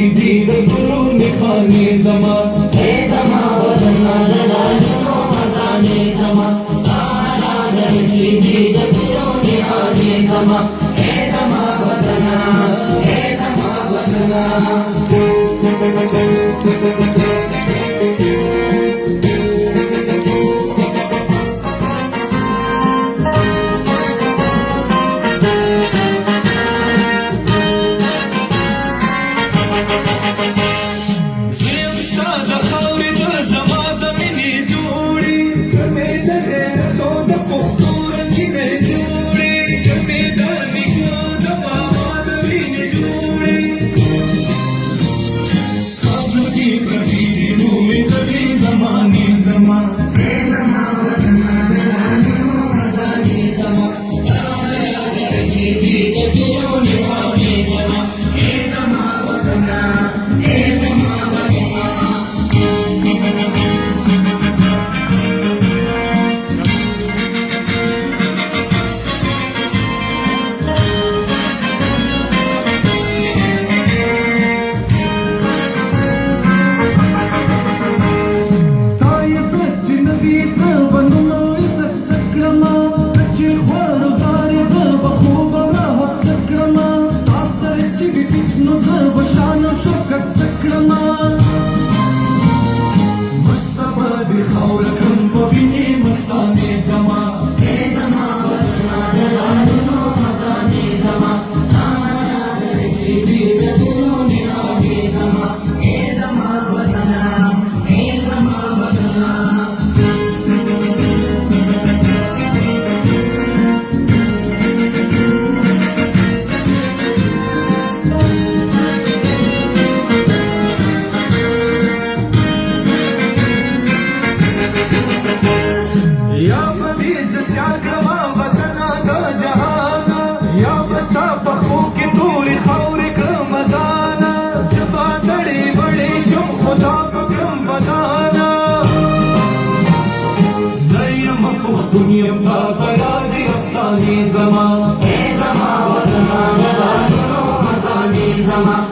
کلیدی د ګلو نښانې زما اے زما وطن د لالونو خزانې زما ستا حیا درکلیدي د ګلو نښانې زما اے زما وطنه اے زما وطنه دنیا کا بیان افسانے زما اے زما وطن د لالونو خزانې زما